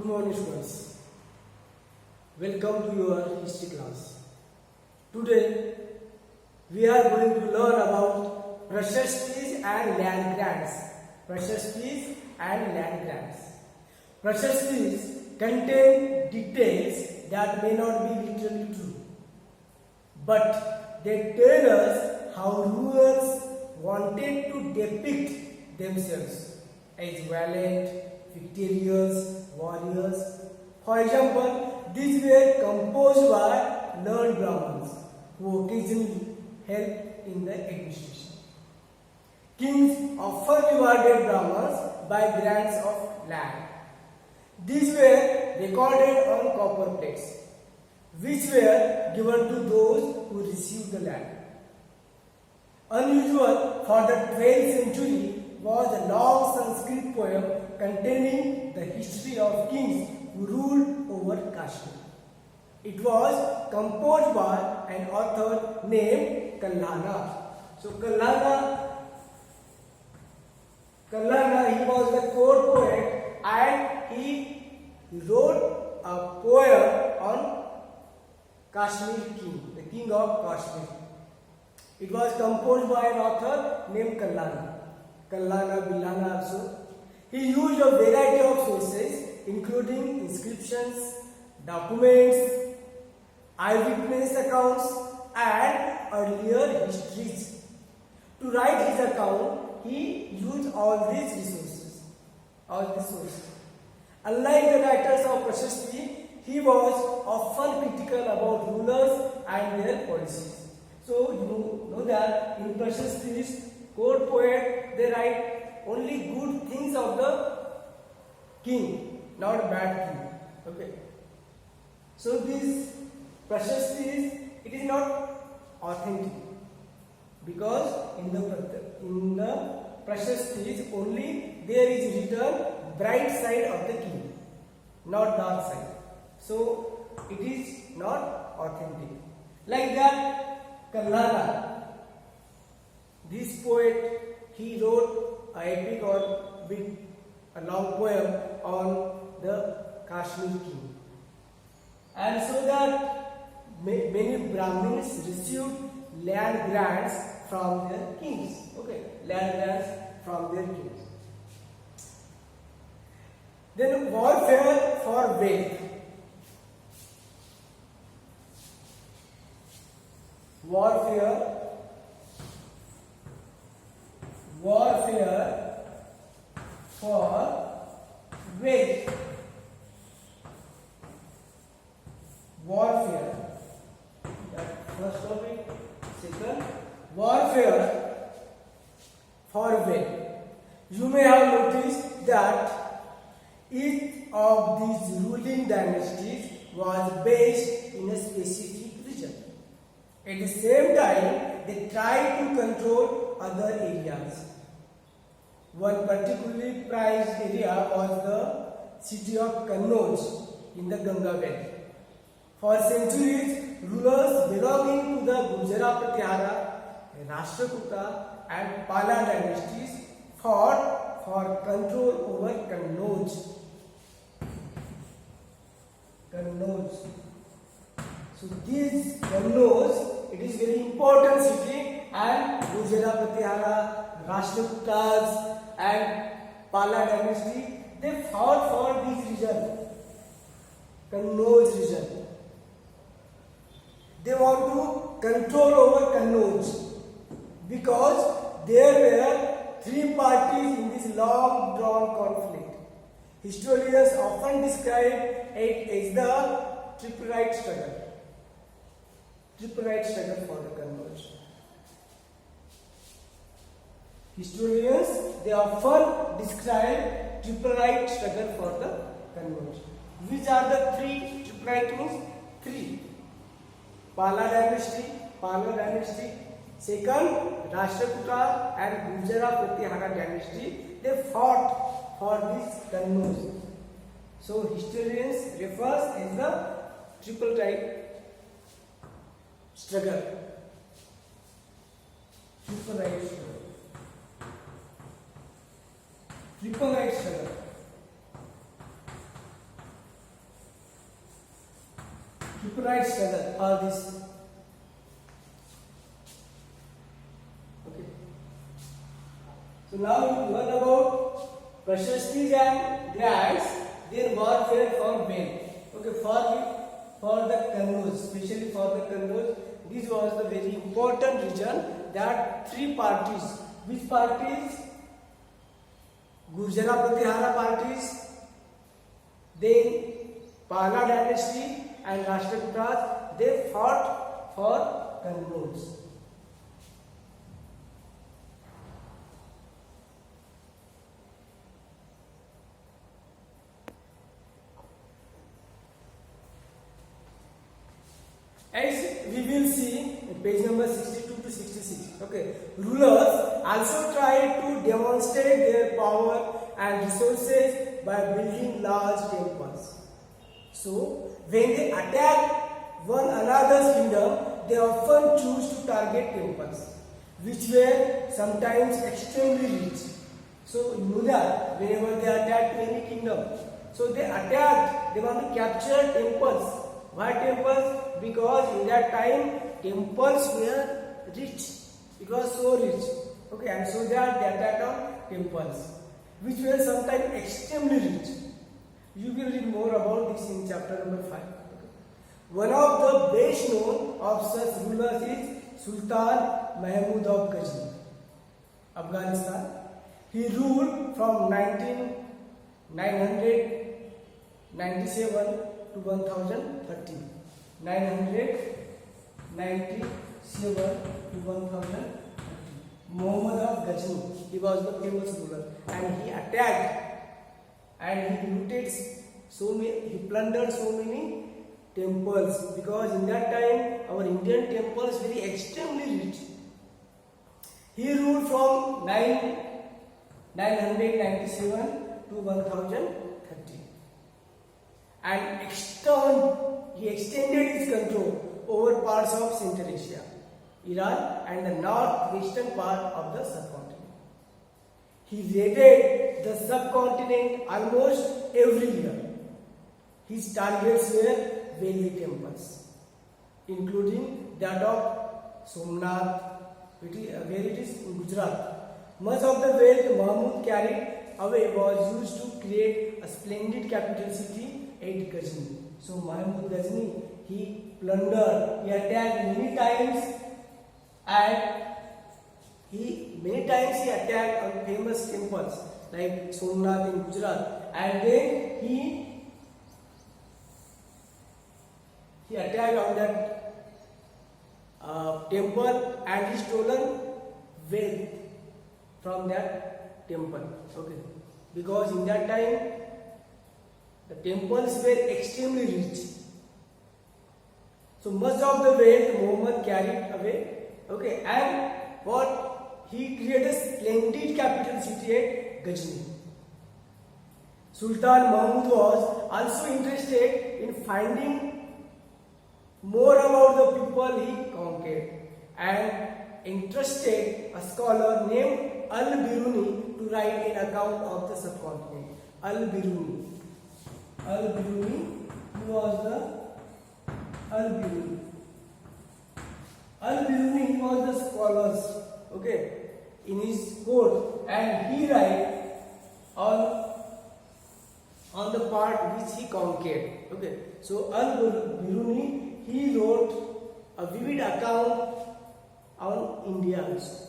morning students. Welcome to your history class. Today we are going to learn about Prashastis and land grants. Prashastis and land grants. Prashastis contain details that may not be literally true, but they tell us how rulers wanted to depict themselves as valiant, victorious warriors. For example, these were composed by learned Brahmins who occasionally helped in the administration. Kings often rewarded Brahmins by grants of land. These were recorded on copper plates, which were given to those who received the land. Unusual for the 12th century was a long Sanskrit poem containing the history of kings who ruled over Kashmir. It was composed by an author named Kallana. So Kallana, he was the court poet and he wrote a poem on Kashmir king, the king of Kashmir. It was composed by an author named Kallana. Kallana, Billana also. He used a variety of sources including inscriptions, documents, eyewitness accounts and earlier histories. To write his account, he used all these resources. Unlike the writers of Prashasti, he was often critical about rulers and their policies. So you know that in Prashastis, court poet, they write only good things of the king, not bad king. Okay. So these Prashastis, it is not authentic because in the Prashastis only there is written bright side of the king, not dark side. So it is not authentic. Like that, Kallana, this poet, he wrote an epic or a long poem on the Kashmir king. And so that many Brahmins received land grants from their kings. Okay, land grants from their kings. Then warfare for wealth. Warfare for wealth. Warfare. That first topic. Second, warfare for wealth. You may have noticed that each of these ruling dynasties was based in a specific region. At the same time, they tried to control other areas. One particularly prized area was the city of Kannauj in the Ganga Valley. For centuries, rulers belonging to the Gujara-Pratihara, Rashtrakuta and Pala dynasties fought for control over Kannauj. So this Kannauj, it is very important city, and Gujara-Pratihara, Rashtrakutas and Pala dynasty, they fought for this region, Kannauj region. They want to control over Kannauj because there were three parties in this long drawn conflict. Historians often describe it as the tripartite struggle. Tripartite struggle for the Kannauj. Historians, they often describe tripartite struggle for the Kannauj. Which are the three tripartite means? Three. Pala dynasty, second Rashtrakuta and Gujara-Pratihara dynasty, they fought for this Kannauj. So historians refers as the tripartite struggle. Tripartite struggle. Tripartite struggle or this. Okay. So now you learn about Prashastis and grants, their warfare for men. Okay, for the Kannauj, especially for the Kannauj, this was the very important region that three parties. Which parties? Gurjara Pratihara parties, then Pala dynasty and Rashtrakutas, they fought for Kannauj. As we will see in page number 62 to 66. Okay, rulers also tried to demonstrate their power and resources by building large temples. So, when they attack one another's kingdom, they often choose to target temples, which were sometimes extremely rich. So, you know that whenever they attack any kingdom, so they want to capture temples. Why temples? Because in that time, temples were rich. It was so rich. Okay, and so that they attacked on temples, which were sometimes extremely rich. You will read more about this in chapter number 5. Okay. One of the best known of such rulers is Sultan Mahmud of Ghazni, Afghanistan. He ruled from 997 to 1013. 997 to 1013. Muhammad of Ghazni, he was the famous ruler, and he attacked and he looted he plundered so many temples, because in that time our Indian temples very extremely rich. He ruled from 997 to 1030, and he extended his control over parts of Central Asia, Iran and the northwestern part of the subcontinent. He raided the subcontinent almost every year. His targets were wealthy temples, including that of Somnath, where it is in Gujarat. Much of the wealth Mahmud carried away was used to create a splendid capital city at Ghazni. So Mahmud Ghazni, he plundered, he attacked many times, and he attacked on famous temples like Somnath in Gujarat, and then he attacked on that temple and he stolen wealth from that temple. Okay, because in that time the temples were extremely rich. So much of the wealth Muhammad carried away. Okay, and he created a splendid capital city at Ghazni. Sultan Mahmud was also interested in finding more about the people he conquered, and entrusted a scholar named Al-Biruni to write an account of the subcontinent. Al-Biruni, he was the Al-Biruni was the scholars, okay, in his court, and he write on the part which he conquered. Okay, so Al-Biruni, he wrote a vivid account on India also.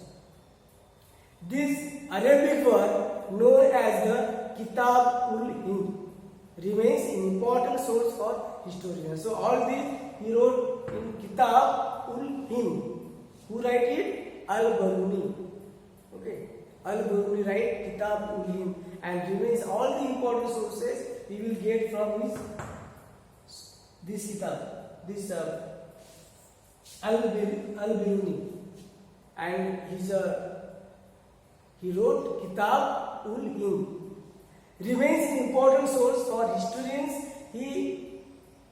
This Arabic work, known as the Kitab-ul-Hind, remains an important source for historians. So all this he wrote in Kitab-ul-Hind. Who write it? Al-Biruni. Okay, Al-Biruni write Kitab-ul-Hind, and remains all the important sources we will get from this kitab, this Al-Biruni, and he wrote Kitab-ul-Hind. Remains an important source for historians. He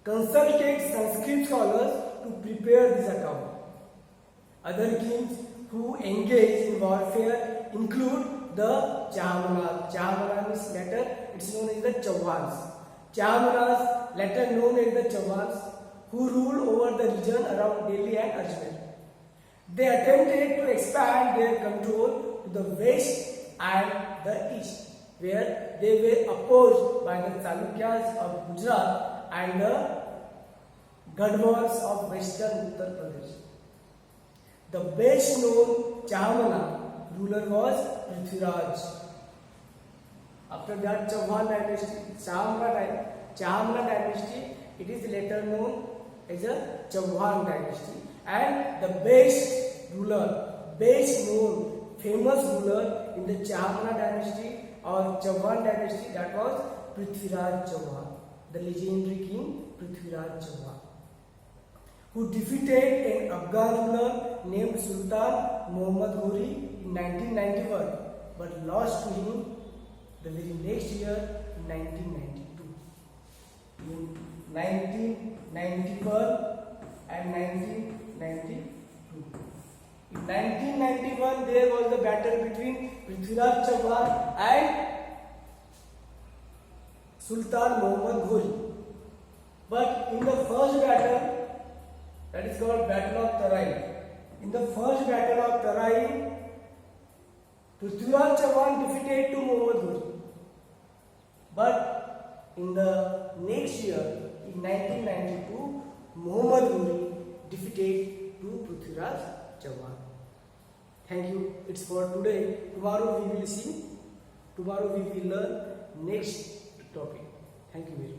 consulted Sanskrit scholars to prepare this account. Other kings who engaged in warfare include the Chahamanas. Chahamanas later it's known as the Chauhans. Chahamanas, later known as the Chauhans, who ruled over the region around Delhi and Ajmer. They attempted to expand their control to the west and the east, where they were opposed by the Chalukyas of Gujarat and the Gadwals of western Uttar Pradesh. The best known Chahamana ruler was Prithviraj. After that, Chauhan dynasty, Chahamana dynasty, it is later known as a Chauhan dynasty. And the best known, famous ruler in the Chahamana dynasty or Chauhan dynasty, that was Prithviraj Chauhan, the legendary king Prithviraj Chauhan, who defeated an Afghan ruler named Sultan Muhammad Ghori in 1991, but lost to him the very next year in 1992. In 1991 and 1992. In 1991, there was a battle between Prithviraj Chauhan and Sultan Muhammad Ghori. But in the first battle, that is called Battle of Tarai. In the first battle of Tarai, Prithviraj Chauhan defeated to Muhammad Ghori. But in the next year, in 1992, Muhammad Ghori defeated to Prithviraj Chauhan. Thank you. It's for today. Tomorrow we will see. Tomorrow we will learn next topic. Thank you very much.